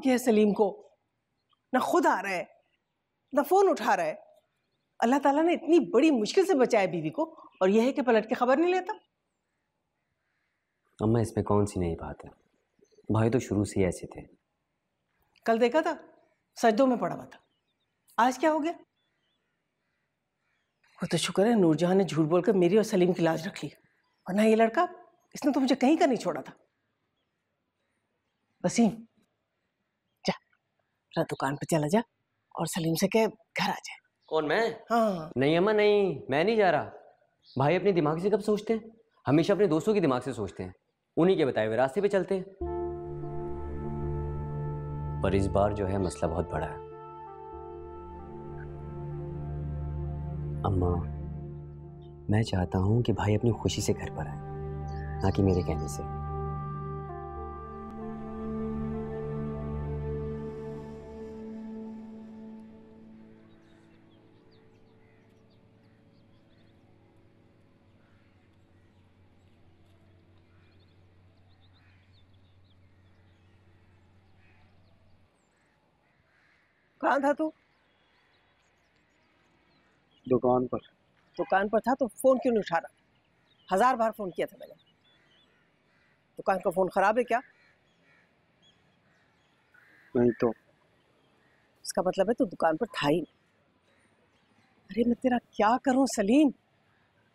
गया है सलीम को? ना खुद आ रहा है ना फोन उठा रहा है। अल्लाह ताला ने इतनी बड़ी मुश्किल से बचाया बीवी को, और यह है कि पलट के खबर नहीं लेता। अम्मा इसमें कौन सी नई बात है, भाई तो शुरू से ही ऐसे थे। कल देखा था सजदों में पड़ा हुआ था, आज क्या हो गया? वो तो शुक्र है नूरजहां ने झूठ बोलकर मेरी और सलीम की लाज रख ली, वरना ये लड़का, इसने तो मुझे कहीं का नहीं छोड़ा था। वसीम जा, जरा दुकान पे चला जा और सलीम से कह घर आ जाए। कौन, मैं? हाँ। नहीं अम्मा नहीं, मैं नहीं जा रहा। भाई अपने दिमाग से कब सोचते हैं? हमेशा अपने दोस्तों के दिमाग से सोचते हैं, उन्हीं के बताए हुए रास्ते पे चलते हैं। पर इस बार जो है मसला बहुत बड़ा है अम्मा। मैं चाहता हूं कि भाई अपनी खुशी से घर पर आए, ना कि मेरे कहने से। कहाँ था तू? दुकान पर। दुकान पर था तो फोन क्यों नहीं उठा रहा? 1000 बार फोन किया था मैंने। दुकान का फोन खराब है क्या? नहीं तो। इसका मतलब है तू दुकान पर था ही नहीं। अरे मैं तेरा क्या करूं सलीम,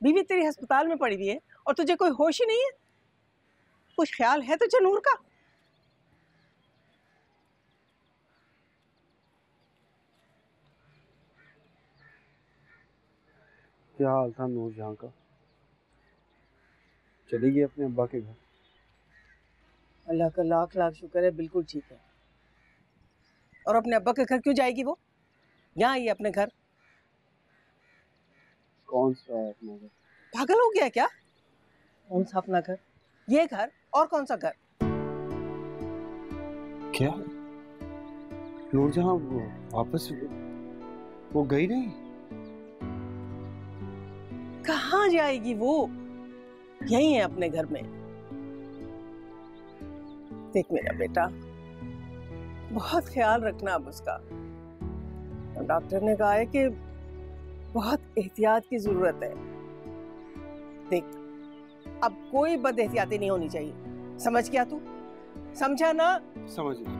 बीवी तेरी अस्पताल में पड़ी हुई है और तुझे कोई होश ही नहीं है। कुछ ख्याल है तुझे नूर का? क्या हाल था नूरजहां का? चली गई अपने अब्बा के घर? अल्लाह का लाख लाख शुक्र है, बिल्कुल ठीक है। और अपने अब्बा के घर क्यों जाएगी वो? यहाँ आई है अपने घर। कौन सा है अपना घर? पागल हो गया क्या? कौन सा अपना घर? ये घर और कौन सा घर? क्या नूरजहां वापस वो गई नहीं? कहाँ जाएगी वो? यही है अपने घर में। देख मेरा बेटा, बहुत ख्याल रखना अब उसका। डॉक्टर ने कहा है कि बहुत एहतियात की जरूरत है। देख अब कोई बद एहतियाती नहीं होनी चाहिए, समझ गया तू? समझा ना? समझ गया।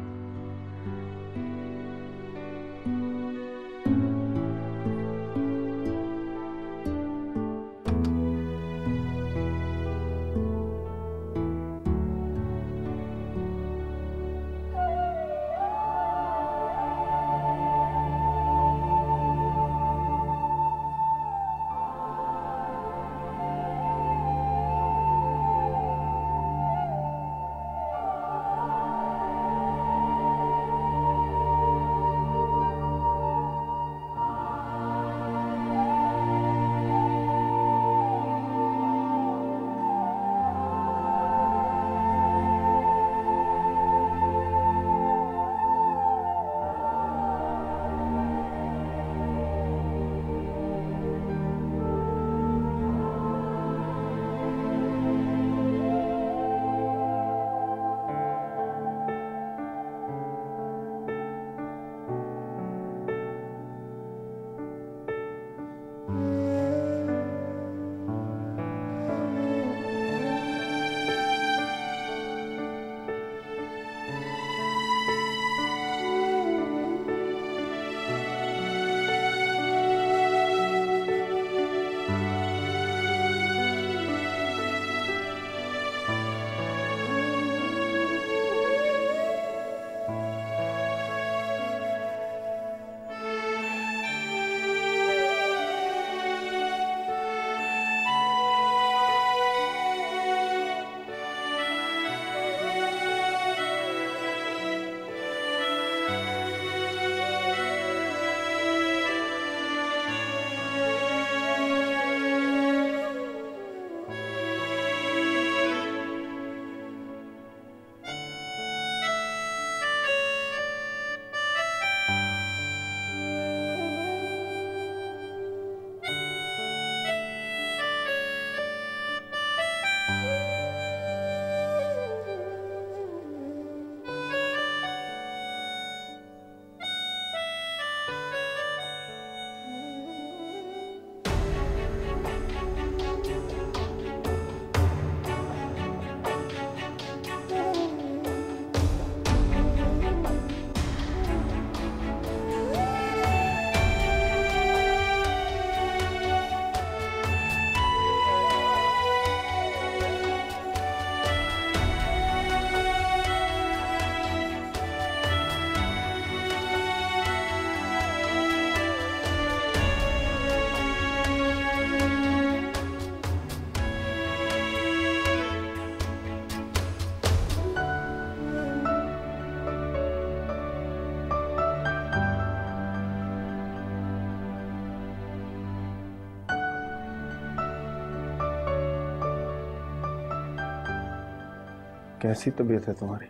कैसी तबीयत है तुम्हारी?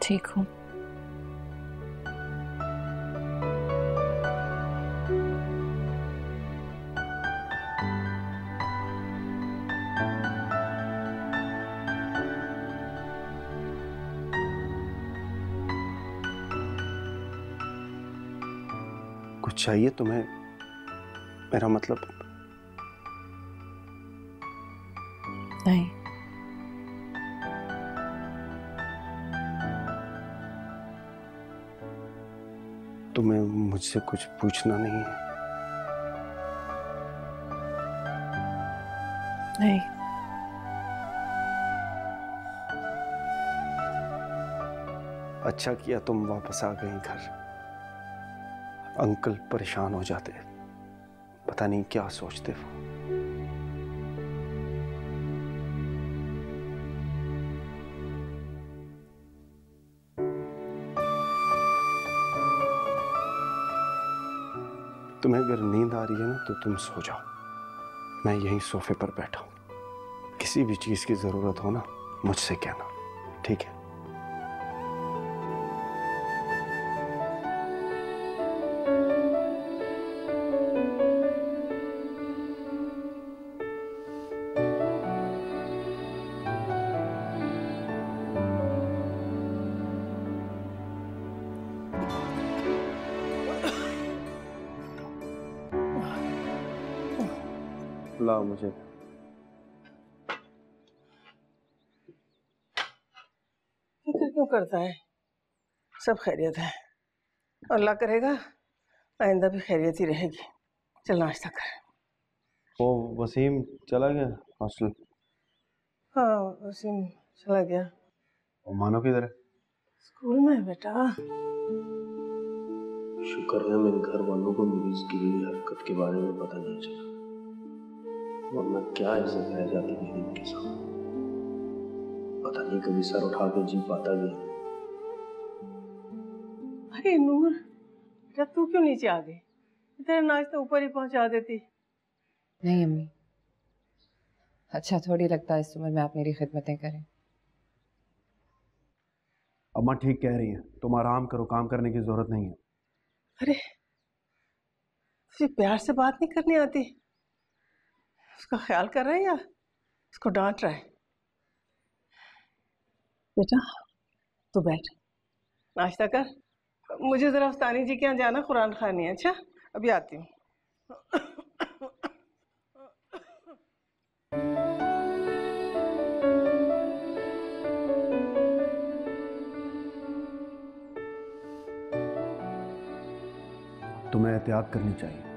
ठीक हूँ। कुछ चाहिए तुम्हें? मेरा मतलब नहीं। तुम्हें मुझसे कुछ पूछना नहीं है? नहीं। अच्छा किया तुम वापस आ गई घर। अंकल परेशान हो जाते, पता नहीं क्या सोचते वो। तुम्हें अगर नींद आ रही है ना तो तुम सो जाओ, मैं यहीं सोफे पर बैठा हूं। किसी भी चीज की जरूरत हो ना मुझसे कहना, ठीक है? लाओ मुझे। फिक्र क्यों करता है? सब खैरियत है, अल्लाह करेगा आइंदा भी खैरियत ही रहेगी। चल नाश्ता कर। वो वसीम चला गया हॉस्टल? हाँ वसीम चला गया। और मानो किधर है? स्कूल में है बेटा। शुक्र है मेरे घर वालों को मेरी इस गिरी हरकत के बारे में पता नहीं चला, वरना क्या इज्जत रह जाती है इनके सामने। पता नहीं कभी सर उठा के जी पाता भी। अरे नूर बेटा, तू क्यों नीचे आ गई? तेरा नाश्ता ऊपर ही पहुंचा देती। नहीं अम्मी, अच्छा थोड़ी लगता है इस उम्र में आप मेरी खिदमतें करें। अम्मा ठीक कह रही है, तुम आराम करो, काम करने की जरूरत नहीं है। अरे तुझे प्यार से बात नहीं करनी आती? उसका ख्याल कर रहा है या उसको डांट रहा है? बेटा तू बैठ, नाश्ता कर। मुझे जरा उस्तानी जी के यहाँ जाना, कुरान खानी है। अच्छा अभी आती हूँ। तुम्हें एहतियात करनी चाहिए।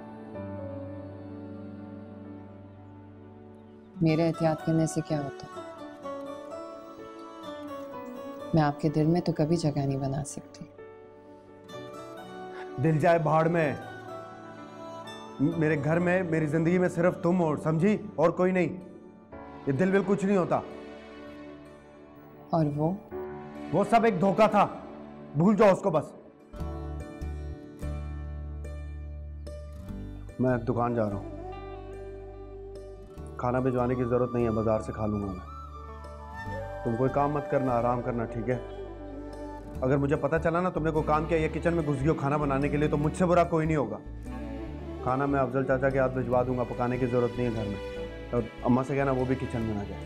मेरे एहतियात करने से क्या होता? मैं आपके दिल में तो कभी जगह नहीं बना सकती। दिल जाए भाड़ में, मेरे घर में मेरी जिंदगी में सिर्फ तुम हो, समझी? और कोई नहीं। ये दिल विल कुछ नहीं होता। और वो सब एक धोखा था, भूल जाओ उसको बस। मैं दुकान जा रहा हूं, खाना भिजवाने की जरूरत नहीं है, बाजार से खा लूंगा मैं। तुम कोई काम मत करना, आराम करना, ठीक है? अगर मुझे पता चला ना तुमने कोई काम किया या किचन में घुस गई हो खाना बनाने के लिए, तो मुझसे बुरा कोई नहीं होगा। खाना मैं अफजल चाचा के हाथ भिजवा दूंगा, पकाने की जरूरत नहीं है घर में। और अम्मा से कहना वो भी किचन में ना जाए।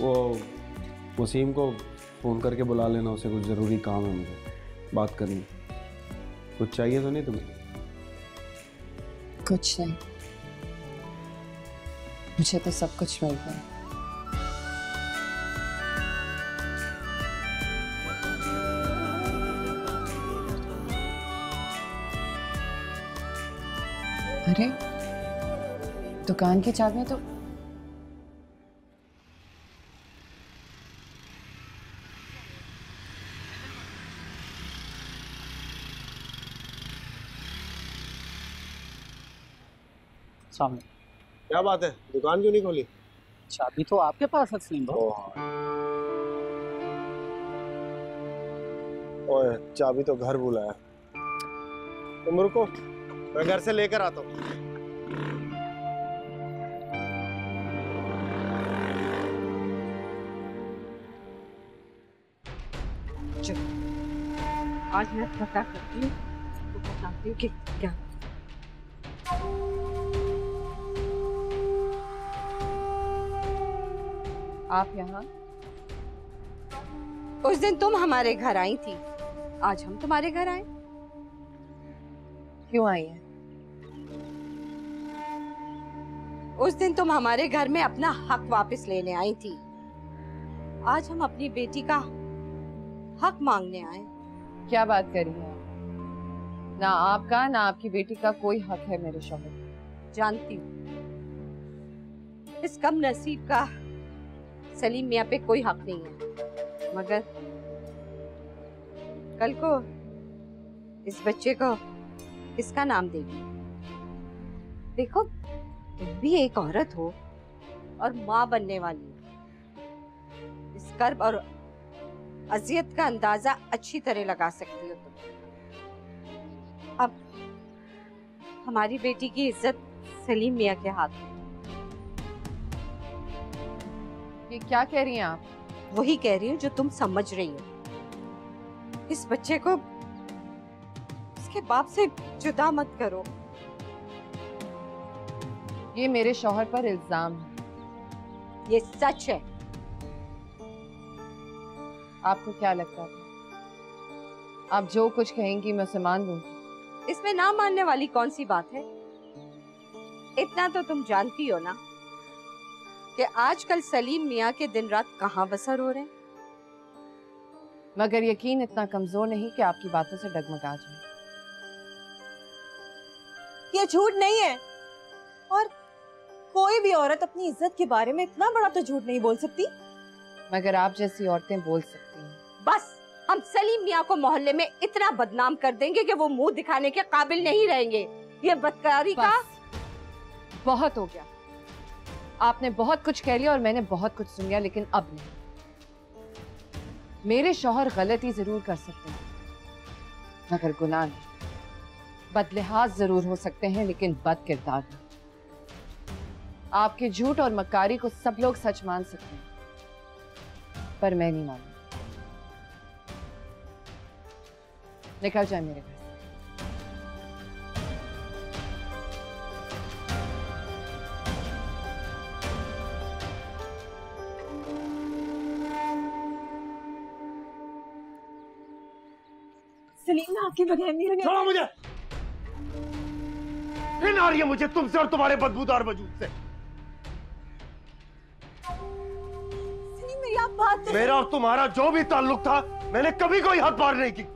वो वसीम को फ़ोन करके बुला लेना, उसे कुछ ज़रूरी काम है, मुझे बात करनी। कुछ चाहिए तो नहीं तुम्हें? कुछ नहीं, मुझे तो सब कुछ मिल गया। अरे दुकान की चाबियां तो सामने। क्या बात है, दुकान क्यों नहीं खोली? चाबी तो आपके पास है सलीम भाई। ओए चाबी तो घर बुलाया। तुम रुको, मैं घर से लेकर आता हूँ। चलो आज मैं पता करती हूँ, तो बताती हूँ कि क्या। आप यहाँ? उस दिन तुम हमारे घर आई थी, आज हम तुम्हारे घर आए। क्यों आई है? उस दिन तुम हमारे घर में अपना हक वापस लेने आई थी, आज हम अपनी बेटी का हक मांगने आए। क्या बात कर रही हैं आप? ना आपका ना आपकी बेटी का कोई हक है मेरे शौहर। जानती हूँ इस कम नसीब का सलीम मियाँ पे कोई हक नहीं है, मगर कल को इस बच्चे को किसका नाम देगी? देखो तुम भी एक औरत हो और माँ बनने वाली हो, इस कर्ब और अजियत का अंदाजा अच्छी तरह लगा सकती हो तुम। अब हमारी बेटी की इज्जत सलीम मियाँ के हाथ में। ये क्या कह रही हैं आप? वही कह रही हूँ जो तुम समझ रही हो। इस बच्चे को इसके बाप से जुदा मत करो। ये मेरे शौहर पर इल्जाम है। ये सच है। आपको क्या लगता था आप जो कुछ कहेंगी मैं उसे मान लूंगी? इसमें ना मानने वाली कौन सी बात है? इतना तो तुम जानती हो ना कि आजकल सलीम मियाँ के दिन रात कहाँ बसर हो रहे हैं। मगर यकीन इतना कमजोर नहीं कि आपकी बातों से डगमगा जाए। ये झूठ नहीं है, और कोई भी औरत अपनी इज्जत के बारे में इतना बड़ा तो झूठ नहीं बोल सकती। मगर आप जैसी औरतें बोल सकती हैं। बस हम सलीम मियाँ को मोहल्ले में इतना बदनाम कर देंगे कि वो मुंह दिखाने के काबिल नहीं रहेंगे। ये बदकारी का बहुत हो गया। आपने बहुत कुछ कह लिया और मैंने बहुत कुछ सुन लिया, लेकिन अब नहीं। मेरे शौहर गलती जरूर कर सकते हैं मगर गुनाह नहीं। बदलिहाज जरूर हो सकते हैं लेकिन बद किरदार नहीं। आपके झूठ और मक्कारी को सब लोग सच मान सकते हैं पर मैं नहीं मानूंगी। निकल जाए मेरे घर से। सलीम मैं आपके बगैर नहीं रह छोड़ो मुझे। घिन आ रही है मुझे तुमसे और तुम्हारे बदबूदार वजूद से। सलीम मेरी आप बात तो मेरा और तुम्हारा जो भी ताल्लुक था मैंने कभी कोई हद पार नहीं की।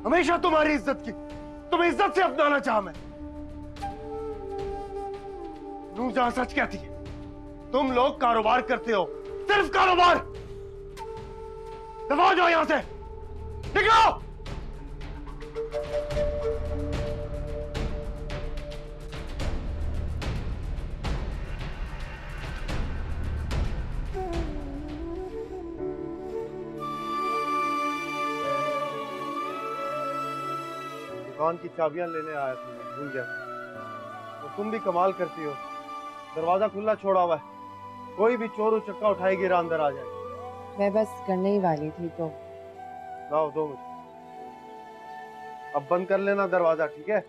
हमेशा तुम्हारी इज्जत की, तुम इज्जत से अपनाना चाहा मैं। नूरजहां सच कहती है, तुम लोग कारोबार करते हो, सिर्फ कारोबार। दफा जाओ यहां से, निकलो। दुकान की चाबियां लेने आया था, मैं भूल गया। तो तुम भी कमाल करती हो, दरवाजा खुला छोड़ा हुआ है, कोई भी चोर उचक्का उठाए गिरा अंदर आ जाए। मैं बस करने ही वाली थी तो। लाओ दो मुझे। अब बंद कर लेना दरवाजा, ठीक है?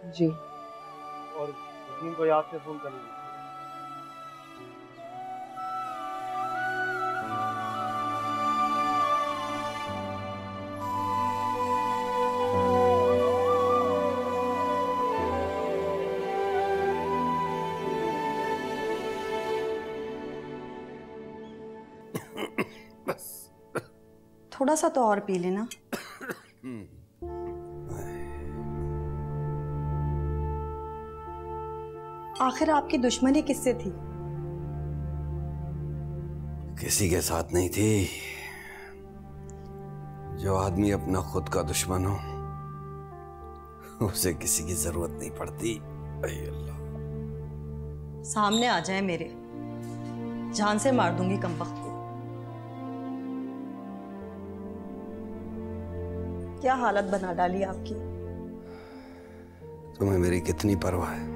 जी। और वकील को याद से फोन कर लेना। थोड़ा सा तो और पी लेना। आखिर आपकी दुश्मनी किससे थी? किसी के साथ नहीं थी। जो आदमी अपना खुद का दुश्मन हो उसे किसी की जरूरत नहीं पड़ती। अल्लाह। सामने आ जाए मेरे, जान से मार दूंगी कमबख्त को। क्या हालत बना डाली आपकी। तुम्हें मेरी कितनी परवाह है।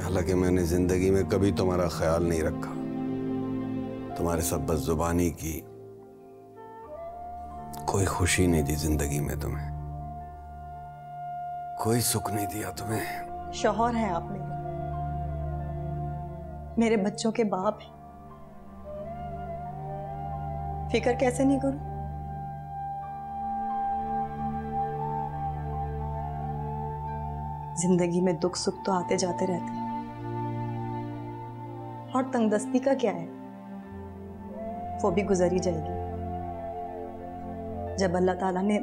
हालांकि मैंने जिंदगी में कभी तुम्हारा ख्याल नहीं रखा, तुम्हारे सब बस जुबानी की कोई खुशी नहीं दी जिंदगी में तुम्हें, कोई सुख नहीं दिया तुम्हें। शौहर हैं आप मेरे बच्चों के बाप हैं। फिक्र कैसे नहीं करूं? जिंदगी में दुख सुख तो आते जाते रहते हैं, और तंगदस्ती का क्या है, वो भी गुजर ही जाएगी। जब अल्लाह ताला ने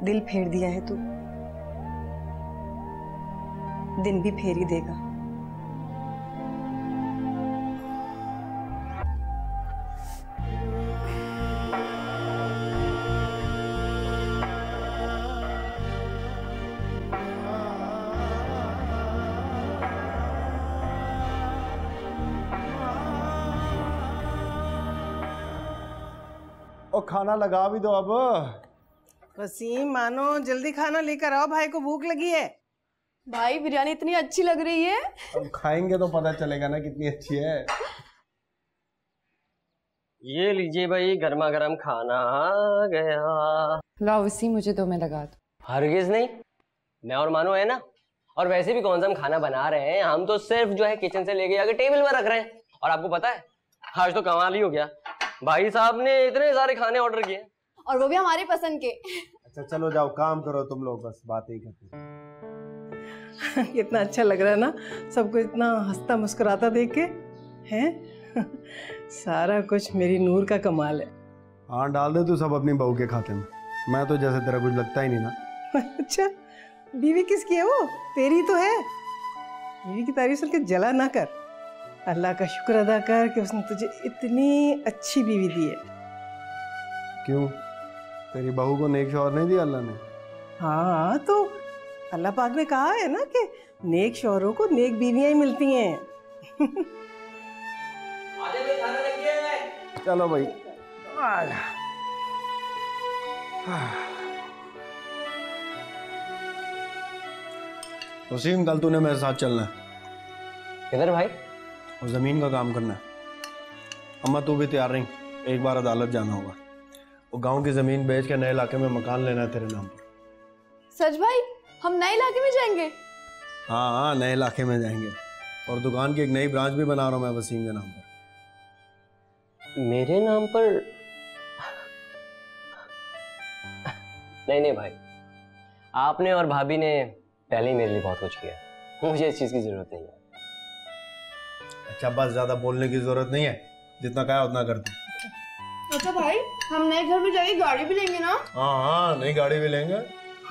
दिल फेर दिया है तो दिन भी फेर ही देगा। और खाना लगा भी दो अब। वसीम मानो जल्दी खाना लेकर आओ, भाई को भूख लगी है। भाई बिरयानी इतनी अच्छी लग रही है। अब खाएंगे तो पता चलेगा ना कितनी अच्छी है। ये लीजिए भाई, गर्मा गर्म खाना आ गया। लाओ वसीम, मुझे 2 में लगा दो। हरगिज नहीं, मैं और मानो है ना। और वैसे भी कौन सा हम खाना बना रहे हैं, हम तो सिर्फ जो है किचन से लेके आके टेबल पर रख रहे हैं। और आपको पता है आज तो कमाल ही हो गया, भाई साहब ने इतने सारे खाने ऑर्डर किए, और वो भी हमारे पसंद के। अच्छा चलो जाओ, काम करो तुम लोग, बस बातें ही करते। कितना अच्छा लग रहा है ना सबको, इतना हंसता मुस्कुराता देख के हैं। सारा कुछ मेरी नूर का कमाल है। हाँ डाल दे तू सब अपनी बहू के खाते में, मैं तो जैसे तेरा कुछ लगता ही नहीं ना। अच्छा बीवी किसकी है वो? तेरी तो है। बीवी की तारीफ सुन के जला ना कर, अल्लाह का शुक्र अदा कर कि उसने तुझे इतनी अच्छी बीवी दी है। क्यों, तेरी बहू को नेक शौहर नहीं दिया अल्लाह ने? हाँ तो अल्लाह पाक ने कहा है ना कि नेक शौहरों को नेक बीवियां ही मिलती हैं। चलो भाई। वसीम कल तूने मेरे साथ चलना है। किधर भाई? और जमीन का काम करना है। अम्मा तू भी तैयार रही, एक बार अदालत जाना होगा। वो गांव की जमीन बेच के नए इलाके में मकान लेना है तेरे नाम पर। सच भाई, हम नए इलाके में जाएंगे? हाँ हाँ नए इलाके में जाएंगे, और दुकान की एक नई ब्रांच भी बना रहा हूँ मैं वसीम के नाम पर। मेरे नाम पर? नहीं नहीं भाई, आपने और भाभी ने पहले ही मेरे लिए बहुत कुछ किया, मुझे इस चीज की जरूरत नहीं है। अच्छा बस ज्यादा बोलने की जरूरत नहीं है, जितना कहा उतना कर दो। अच्छा भाई, हम नए घर में जाके गाड़ी भी लेंगे ना? हाँ हाँ नई गाड़ी भी लेंगे।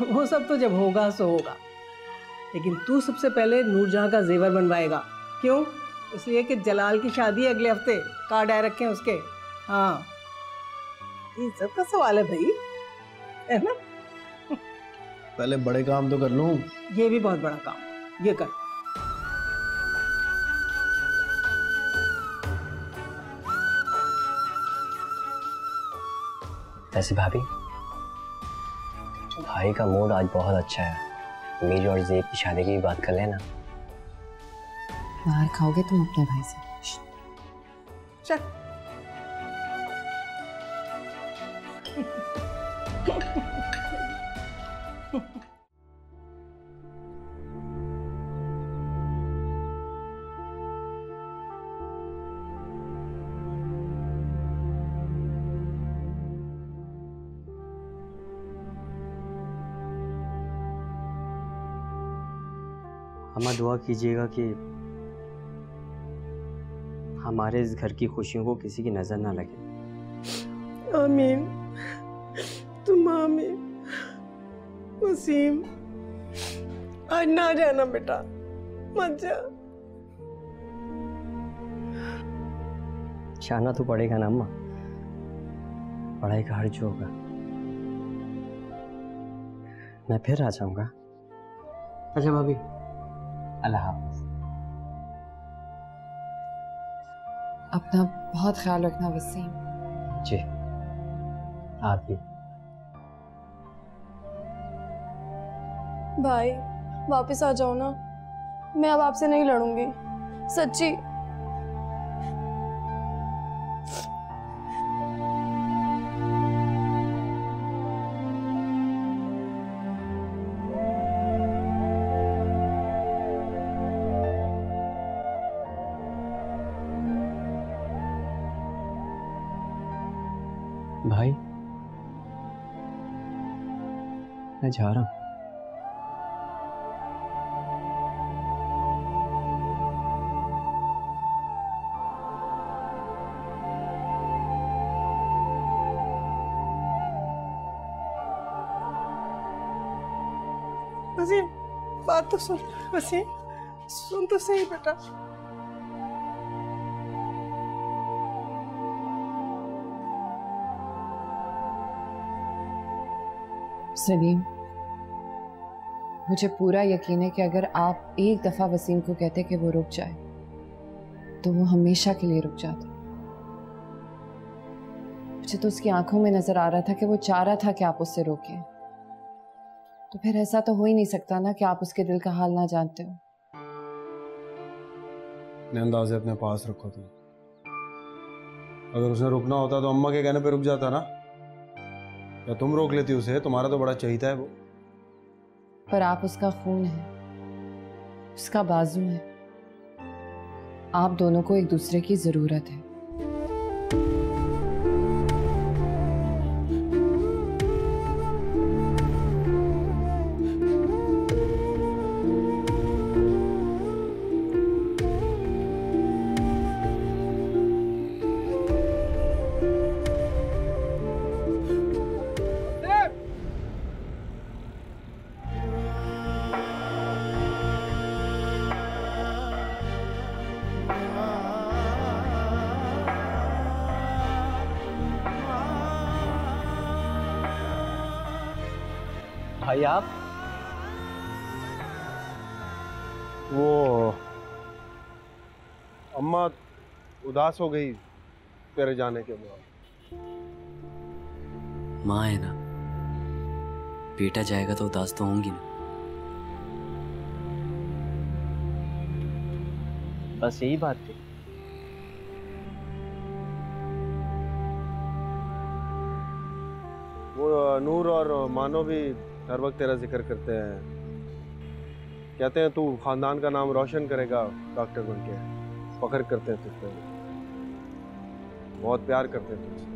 वो सब तो जब होगा सो होगा, लेकिन तू सबसे पहले नूरजहां का जेवर बनवाएगा। क्यों? इसलिए कि जलाल की शादी है अगले हफ्ते, कार्ड आए रखे हैं उसके। हाँ इज्जत का सवाल है भाई, है ना? पहले बड़े काम तो कर लूं। ये भी बहुत बड़ा काम, ये कर। वैसे भाभी, भाई का मूड आज बहुत अच्छा है, मेरी और ज़ेब की शादी की बात कर लेना। बाहर खाओगे तुम अपने भाई से? चल अम्मा दुआ कीजिएगा कि हमारे इस घर की खुशियों को किसी की नजर ना लगे। आमीन, तुम आमीन। वसीम आज ना जाना बेटा, मत जा। जाना तो पड़ेगा ना अम्मा, पढ़ाई का हर्ज होगा। मैं फिर आ जाऊंगा। अच्छा भाभी, अल्लाह हाफ़िज़। अपना बहुत ख्याल रखना वसीम। जी आप भी। भाई वापस आ जाओ ना, मैं अब आपसे नहीं लड़ूंगी, सच्ची। भाई मैं जा रहा हूं। वसीम, बात तो सुन। वसीम, सुन तो सही बेटा। सलीम, मुझे पूरा यकीन है कि अगर आप एक दफा वसीम को कहते कि वो रुक जाए तो वो हमेशा के लिए रुक जाता। मुझे तो उसकी आंखों में नजर आ रहा था कि वो चाह रहा था कि आप उससे रोकें। तो फिर ऐसा तो हो ही नहीं सकता ना कि आप उसके दिल का हाल ना जानते हो। अपने अंदाजे अपने पास रखो तुम। अगर उसने रुकना होता तो अम्मा के कहने पे रुक जाता ना, या तुम रोक लेती उसे? तुम्हारा तो बड़ा चहीता है वो। पर आप उसका खून है, उसका बाजू है। आप दोनों को एक दूसरे की जरूरत है। भाई आप वो अम्मा उदास हो गई तेरे जाने के बाद। माँ है ना, बेटा जाएगा तो उदास तो होंगी ना। बस यही बात थी। वो नूर और मानो भी हर वक्त तेरा जिक्र करते हैं, कहते हैं तू खानदान का नाम रोशन करेगा डॉक्टर बन के। फख्र करते हैं तुझ पे, बहुत प्यार करते हैं तुझसे।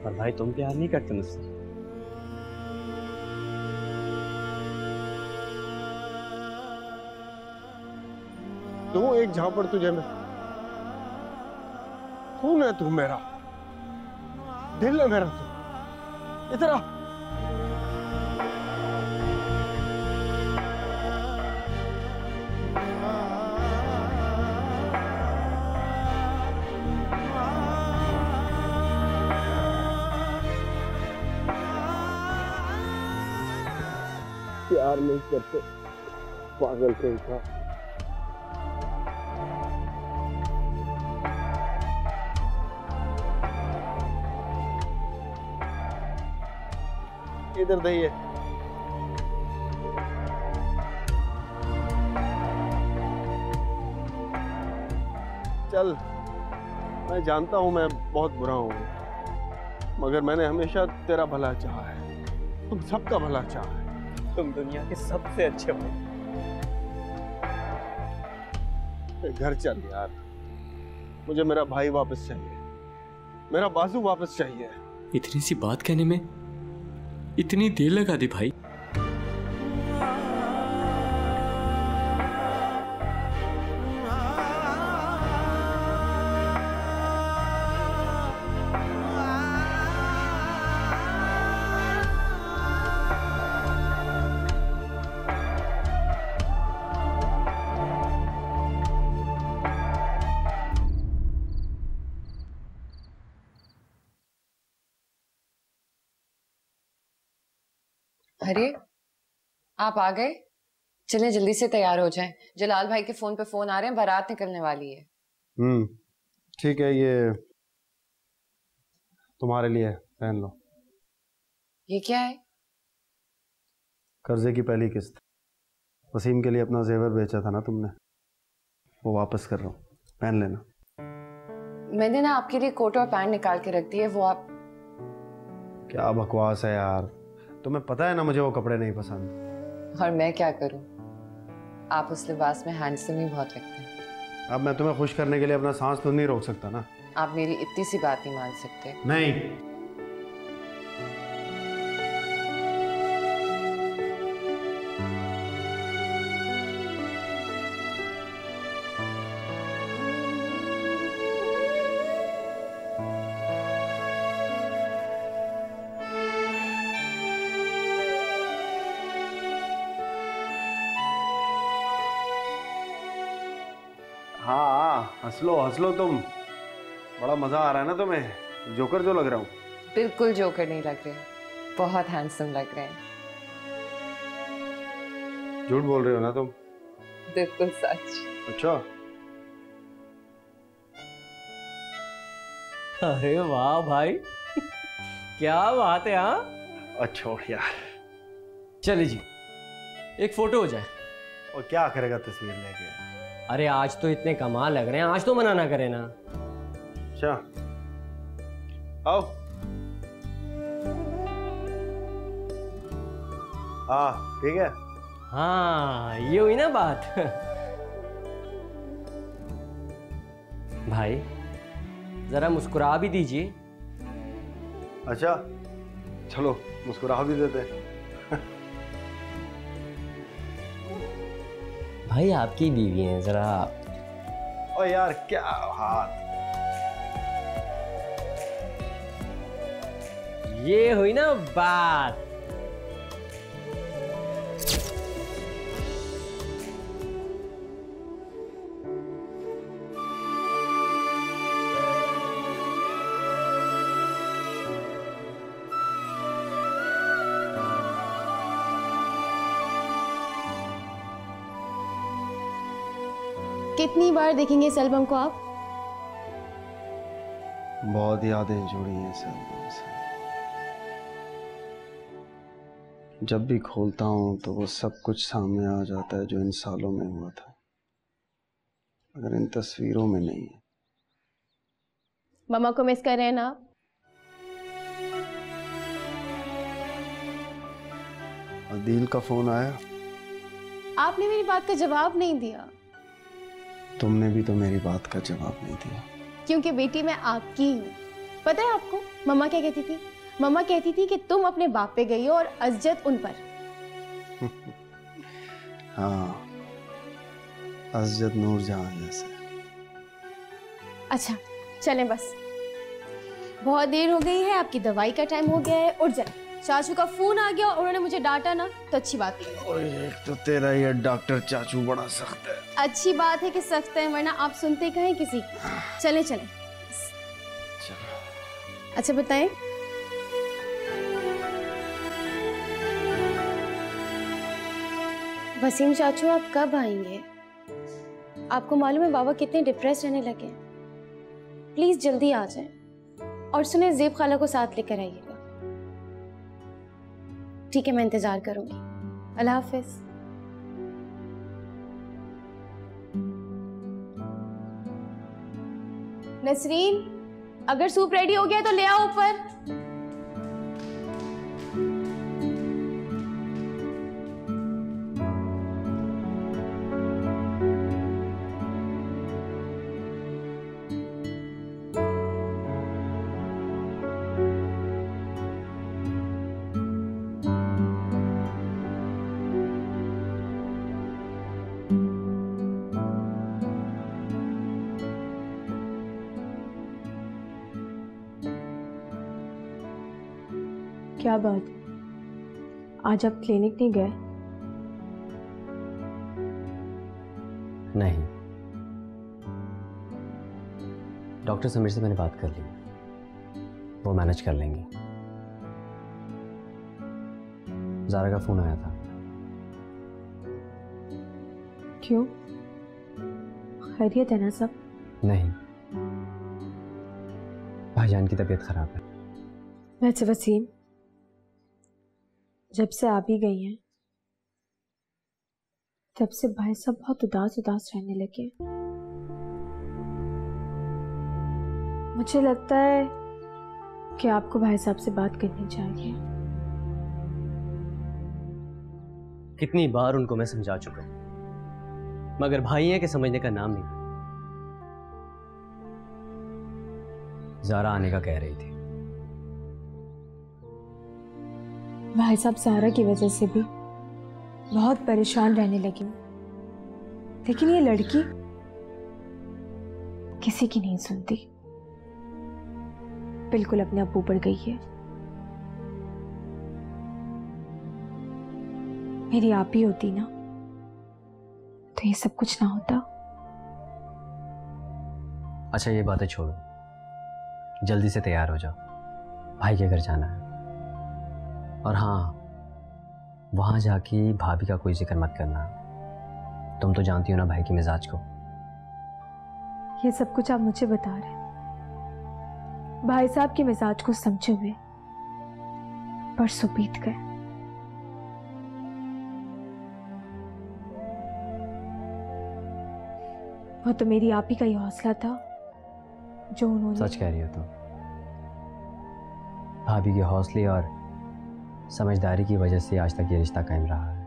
पर भाई तुम प्यार नहीं करते मुझसे। तू एक झापड़ तुझे में खून है, तू मेरा दिल है, मेरा तू। इधर आ। प्यार नहीं करते पागल कहीं का। इधर दही है। चल, मैं जानता हूं मैं बहुत बुरा हूं, मगर मैंने हमेशा तेरा भला चाहा है। तुम सबका भला चाहा है। तुम दुनिया के सबसे अच्छे हो। घर चल यार, मुझे मेरा भाई वापस चाहिए, मेरा बाजू वापस चाहिए। इतनी सी बात कहने में इतनी देर लगा दी भाई? अरे आप आ गए, चलें जल्दी से तैयार हो जाएं। जलाल भाई के फोन पे फोन आ रहे हैं, बारात निकलने वाली है। ठीक है, ये तुम्हारे लिए पहन लो। ये क्या है? कर्जे की पहली किस्त। वसीम के लिए अपना जेवर बेचा था ना तुमने, वो वापस कर रहा हूँ, पहन लेना। मैंने ना आपके लिए कोट और पैंट निकाल के रख दिए, वो आप। क्या बकवास है यार, तुम्हें पता है ना मुझे वो कपड़े नहीं पसंद। और मैं क्या करूं, आप उस लिबास में हैंडसम ही बहुत लगते हैं। अब मैं तुम्हें खुश करने के लिए अपना सांस तो नहीं रोक सकता ना। आप मेरी इतनी सी बात नहीं मान सकते। नहीं, हंस लो तुम, बड़ा मजा आ रहा है ना तुम्हें, जोकर जो लग रहा हूँ। बिल्कुल जोकर नहीं लग रहे, बहुत हैंडसम लग रहे हैं। झूठ बोल रहे हो ना तुम? बिल्कुल सच। अच्छा। अरे वाह भाई, क्या बात है। हाँ अच्छा यार, चलिए जी, एक फोटो हो जाए। और क्या करेगा तस्वीर लेके? अरे आज तो इतने कमाल लग रहे हैं, आज तो मना ना करे ना। अच्छा आओ। हाँ ठीक है। हाँ ये हुई ना बात। भाई जरा मुस्कुरा भी दीजिए। अच्छा चलो मुस्कुरा भी देते। भाई आपकी बीवी है, जरा। ओ यार क्या हाथ। ये हुई ना बात। कितनी बार देखेंगे इस एल्बम को आप? बहुत यादें जुड़ी हैं इस एल्बम से। जब भी खोलता हूँ तो वो सब कुछ सामने आ जाता है जो इन सालों में हुआ था, मगर इन तस्वीरों में नहीं है। मामा को मिस कर रहे हैं ना आप? अदील का फोन आया? आपने मेरी बात का जवाब नहीं दिया। तुमने भी तो मेरी बात का जवाब नहीं दिया। क्योंकि बेटी मैं आपकी हूँ। पता है आपको मम्मा क्या कहती थी? मम्मा कहती थी कि तुम अपने बाप पे गई हो और अज़्ज़त उन पर। हाँ, अज़्ज़त नूरजहां जैसे। अच्छा चलें, बस बहुत देर हो गई है, आपकी दवाई का टाइम हो गया है, उठ जाए। चाचू का फोन आ गया और उन्होंने मुझे डांटा ना, तो अच्छी बात है। एक तो तेरा ये डॉक्टर चाचू बड़ा सख्त है। अच्छी बात है कि सख्त है, वरना आप सुनते कहीं किसी की। चलें चलें। अच्छा बताएं, वसीम चाचू आप कब आएंगे? आपको मालूम है बाबा कितने डिप्रेस रहने लगे हैं। प्लीज जल्दी आ जाएं। और सुने, ज़ेब खाला को साथ लेकर आइएगा। ठीक है, मैं इंतजार करूंगी। अल्लाह हाफिज। नसरीन, अगर सूप रेडी हो गया तो ले आओ ऊपर। क्या बात, आज आप क्लिनिक नहीं गए? नहीं, डॉक्टर समीर से मैंने बात कर ली, वो मैनेज कर लेंगे। ज़ारा का फोन आया था। क्यों, खैरियत है ना सब? नहीं, भाईजान की तबीयत खराब है। वैसे वसीम, जब से आप ही गई हैं तब से भाई साहब बहुत उदास उदास रहने लगे। मुझे लगता है कि आपको भाई साहब से बात करनी चाहिए। कितनी बार उनको मैं समझा चुका हूं, मगर भाई है कि समझने का नाम नहीं। ज़ारा आने का कह रही थी। भाई साहब ज़ारा की वजह से भी बहुत परेशान रहने लगी, लेकिन ये लड़की किसी की नहीं सुनती, बिल्कुल अपने अब्बू पर गई है। मेरी आप ही होती ना तो ये सब कुछ ना होता। अच्छा ये बातें छोड़ो, जल्दी से तैयार हो जाओ, भाई के घर जाना है। और हाँ, वहां जाके भाभी का कोई जिक्र मत करना, तुम तो जानती हो ना भाई के मिजाज को। ये सब कुछ आप मुझे बता रहे हैं, भाई साहब के मिजाज को समझे हुए परसों बीत गए। वो तो मेरी आप ही का ही हौसला था जो उन्होंने। सच कह रही हो तुम, भाभी के हौसले और समझदारी की वजह से आज तक ये रिश्ता कायम रहा है।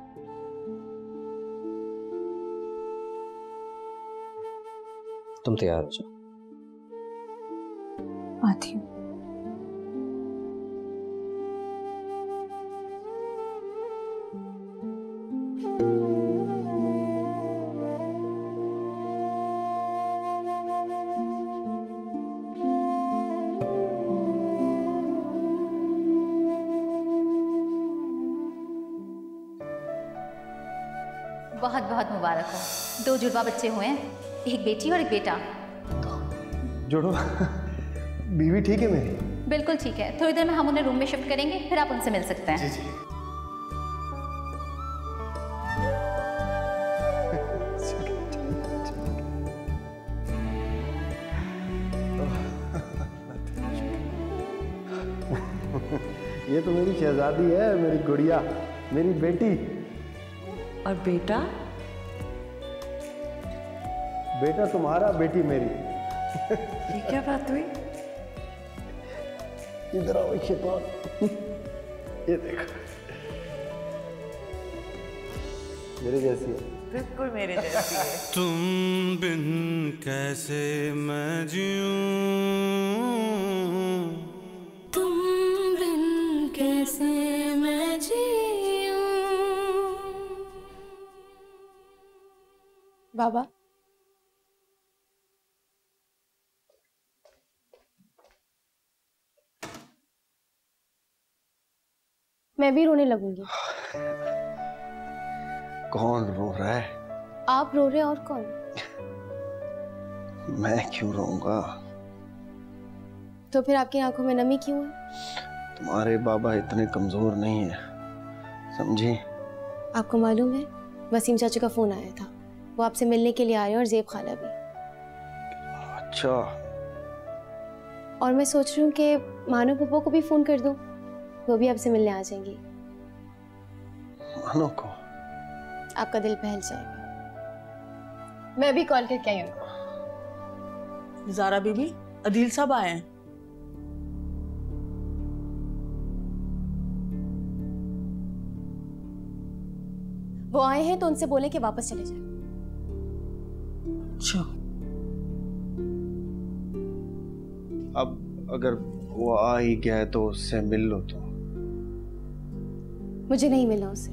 तुम तैयार हो जाओ। आती हूँ। बहुत बहुत मुबारक हो, 2 जुड़वा बच्चे हुए हैं, एक बेटी और एक बेटा। जोड़ो बीवी ठीक है मेरी? बिल्कुल ठीक है, थोड़ी देर में हम उन्हें रूम में शिफ्ट करेंगे, फिर आप उनसे मिल सकते हैं। जी। ये तो मेरी शहजादी है, मेरी गुड़िया, मेरी बेटी। और बेटा? बेटा तुम्हारा, बेटी मेरी। ये क्या बात हुई? इधर आओ शैतान। ये देखो, मेरे जैसी है। बिल्कुल मेरे जैसी है। तुम बिन कैसे मैं जीऊं, तुम बिन कैसे मैं जीऊं। बाबा, मैं भी रोने लगूंगी। कौन रो रहा है? आप रो रहे हैं और कौन? मैं क्यों रोऊंगा? तो फिर आपकी आंखों में नमी क्यों है? तुम्हारे बाबा इतने कमजोर नहीं है, समझी? आपको मालूम है, वसीम चाचा का फोन आया था, वो आपसे मिलने के लिए आए हैं और ज़ेब खाला भी। अच्छा। और मैं सोच रही हूँ कि मानो पप्पो को भी फोन कर दूँ, वो भी आपसे मिलने आ जाएंगी। मानो को? आपका दिल बहल जाएगा। मैं भी कॉल करके आई हूँ। ज़ारा बीबी, अदील साहब आए हैं। वो आए हैं तो उनसे बोले कि वापस चले जाए। अच्छा। अब अगर वो आ ही गया है तो उससे मिल लो तो। मुझे नहीं मिलना उससे,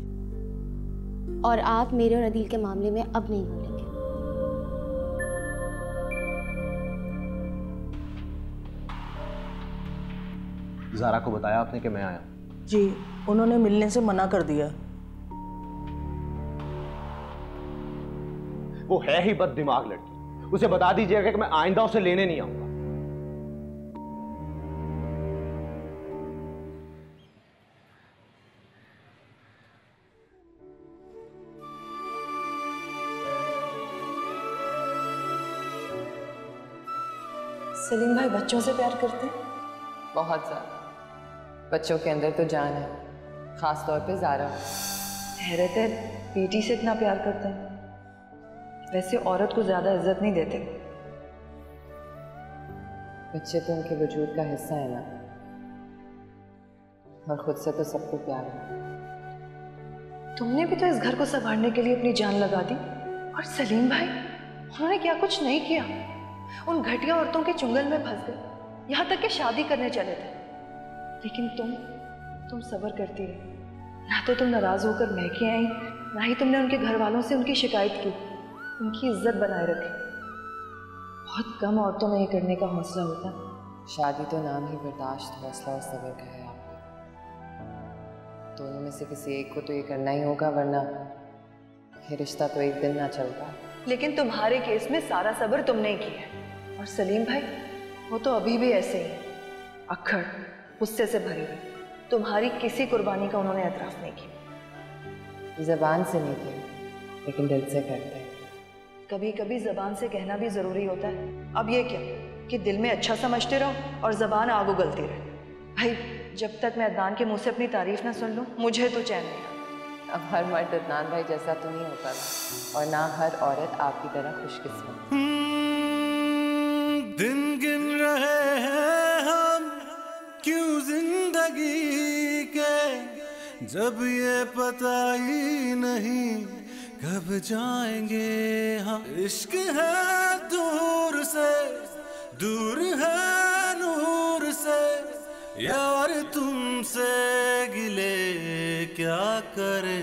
और आप मेरे और अदील के मामले में अब नहीं भूलेंगे। ज़ारा को बताया आपने कि मैं आया? जी, उन्होंने मिलने से मना कर दिया। वो है ही बद दिमाग लड़की, उसे बता दीजिएगा कि मैं आइंदा उसे लेने नहीं आऊंगा। सलीम भाई बच्चों से प्यार करते हैं? बहुत ज़्यादा। बच्चों के अंदर तो जान है, खास तौर पे ज़ारा। हैरत है, बेटी से इतना प्यार करते हैं। वैसे औरत को ज्यादा इज्जत नहीं देते। बच्चे तो उनके वजूद का हिस्सा है ना, और खुद से तो सबको प्यार है। तुमने भी तो इस घर को संभालने के लिए अपनी जान लगा दी, और सलीम भाई, उन्होंने क्या कुछ नहीं किया। उन घटिया औरतों के चुंगल में फंस गए, यहाँ तक कि शादी करने चले थे। लेकिन तुम सब्र करती रही। ना तो तुम नाराज होकर महके आई, ना ही तुमने उनके घर वालों से उनकी शिकायत की, उनकी इज्जत बनाए रखी। बहुत कम औरतों में ये करने का हौसला होता। शादी तो नाम ही बर्दाश्त, हौसला और सब्र का है आपको। दोनों में से किसी एक को तो ये करना ही होगा, वरना ये रिश्ता तो एक दिन ना चल पाए। लेकिन तुम्हारे केस में सारा सब्र तुमने किया है, और सलीम भाई, वो तो अभी भी ऐसे ही अक्खड़, गुस्से से भरे हुए। तुम्हारी किसी कुर्बानी का उन्होंने एतराफ नहीं किया। जबान से नहीं किया, लेकिन दिल से करते हैं। कभी कभी जबान से कहना भी जरूरी होता है। अब ये क्या कि दिल में अच्छा समझते रहो और जबान आग उगलती रहे। भाई, जब तक मैं अदनान के मुंह से अपनी तारीफ ना सुन लूं, मुझे तो चैन नहीं आता। अब हर मर्द अदनान भाई जैसा तो नहीं होता था, और ना हर औरत आपकी तरह खुशकिस्मत। दिन गिन रहे हैं हम क्यों जिंदगी के, जब ये पता ही नहीं कब जाएंगे हम। इश्क है दूर से, दूर है नूर से, यार तुमसे गिले क्या करें।